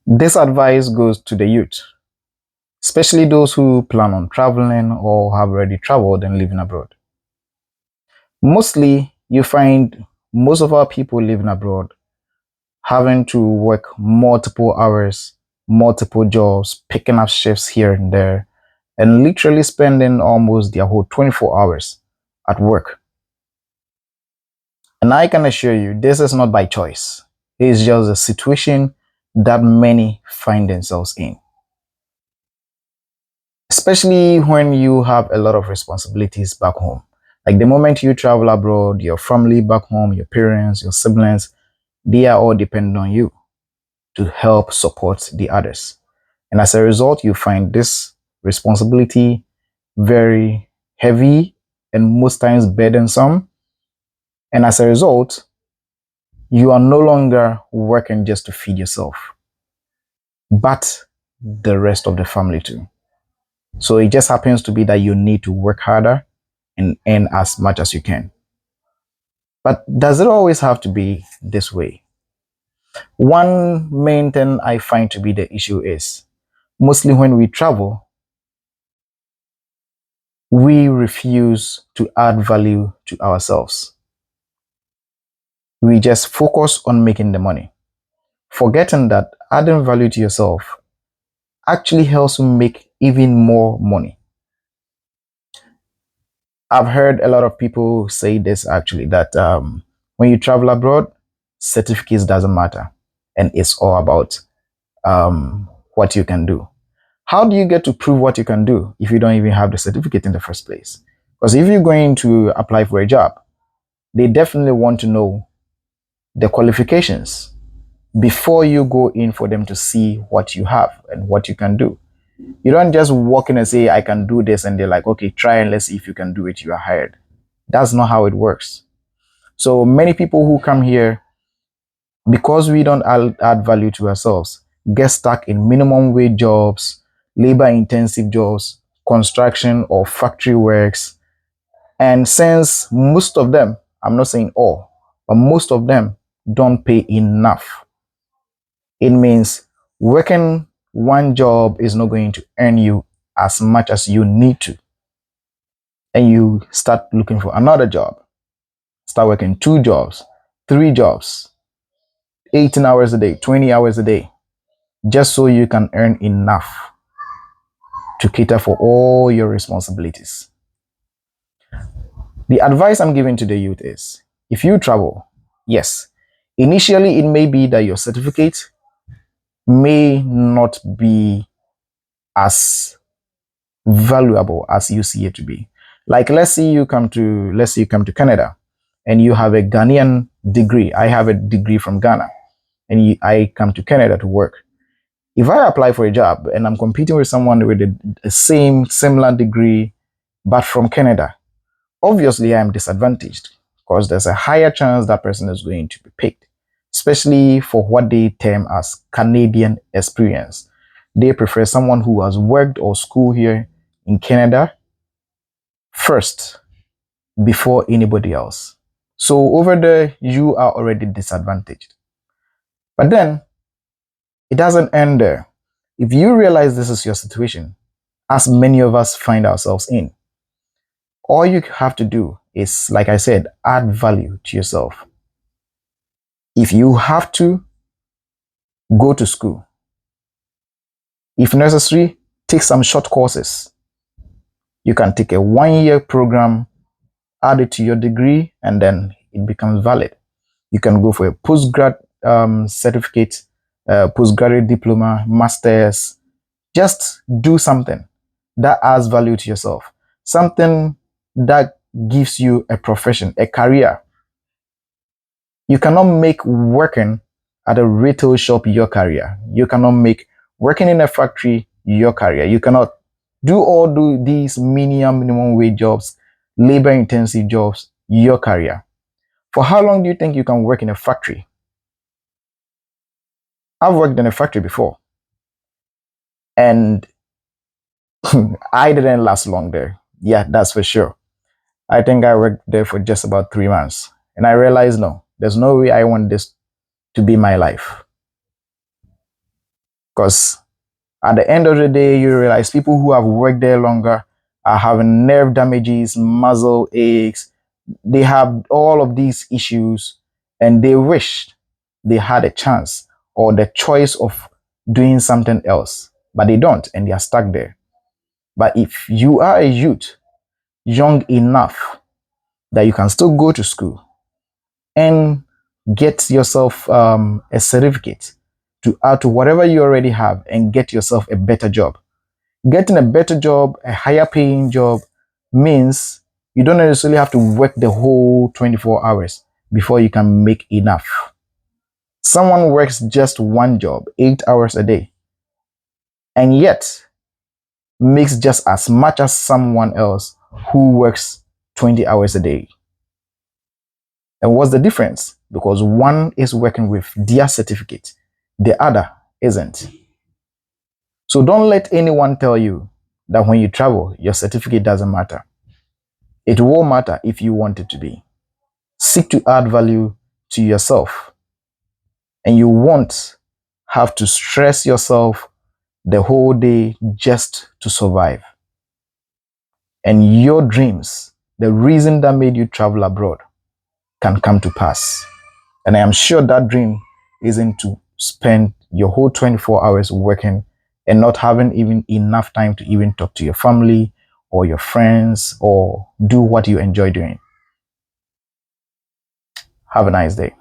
This advice goes to the youth, especially those who plan on traveling or have already traveled and living abroad. Mostly, you find most of our people living abroad having to work multiple hours, multiple jobs, picking up shifts here and there, and literally spending almost their whole 24 hours at work. And I can assure you, this is not by choice. It's just a situation that many find themselves in. Especially when you have a lot of responsibilities back home. Like the moment you travel abroad, your family back home, your parents, your siblings, they are all dependent on you to help support the others. And as a result, you find this responsibility very heavy and most times burdensome. And as a result, you are no longer working just to feed yourself, but the rest of the family too. So it just happens to be that you need to work harder and earn as much as you can. But does it always have to be this way? One main thing I find to be the issue is mostly when we travel, we refuse to add value to ourselves. We just focus on making the money, forgetting that adding value to yourself actually helps you make even more money. I've heard a lot of people say this actually that when you travel abroad, certificates doesn't matter, and it's all about what you can do. How do you get to prove what you can do if you don't even have the certificate in the first place? Because if you're going to apply for a job, they definitely want to know the qualifications before you go in for them to see what you have and what you can do. You don't just walk in and say, I can do this, and they're like, okay, try and let's see if you can do it. You are hired. That's not how it works. So many people who come here, because we don't add value to ourselves, get stuck in minimum wage jobs, labor intensive jobs, construction or factory works. And since most of them, I'm not saying all, but most of them don't pay enough, it means working one job is not going to earn you as much as you need to. And you start looking for another job, start working two jobs, three jobs, 18 hours a day, 20 hours a day, just so you can earn enough to cater for all your responsibilities. The advice I'm giving to the youth is if you travel, yes, initially it may be that your certificate may not be as valuable as you see it to be. Like let's say you come to Canada and you have a Ghanaian degree. I have a degree from Ghana and I come to Canada to work. If I apply for a job and I'm competing with someone with a same similar degree but from Canada, obviously I am disadvantaged because there's a higher chance that person is going to be picked, especially for what they term as Canadian experience. They prefer someone who has worked or schooled here in Canada first before anybody else. So over there, you are already disadvantaged. But then it doesn't end there. If you realize this is your situation, as many of us find ourselves in, all you have to do is, like I said, add value to yourself. If you have to, go to school. If necessary, take some short courses. You can take a 1 year program, add it to your degree, and then it becomes valid. You can go for a postgrad certificate, postgraduate diploma, masters. Just do something that adds value to yourself, something that gives you a profession, a career. You cannot make working at a retail shop your career. You cannot make working in a factory your career. You cannot do these minimum wage jobs, labor intensive jobs your career. For how long do you think you can work in a factory? I've worked in a factory before and I didn't last long there. Yeah, that's for sure. I think I worked there for just about 3 months and I realized no, there's no way I want this to be my life. Because at the end of the day, you realize people who have worked there longer are having nerve damages, muscle aches. They have all of these issues, and they wished they had a chance or the choice of doing something else, but they don't, and they are stuck there. But if you are a youth, young enough that you can still go to school and get yourself a certificate to add to whatever you already have and get yourself a better job. Getting a better job, a higher paying job, means you don't necessarily have to work the whole 24 hours before you can make enough. Someone works just one job, 8 hours a day, and yet makes just as much as someone else who works 20 hours a day. And what's the difference? Because one is working with their certificate, the other isn't. So don't let anyone tell you that when you travel, your certificate doesn't matter. It will matter if you want it to be. Seek to add value to yourself, and you won't have to stress yourself the whole day just to survive. And your dreams, the reason that made you travel abroad, can come to pass. And I am sure that dream isn't to spend your whole 24 hours working and not having even enough time to even talk to your family or your friends or do what you enjoy doing. Have a nice day.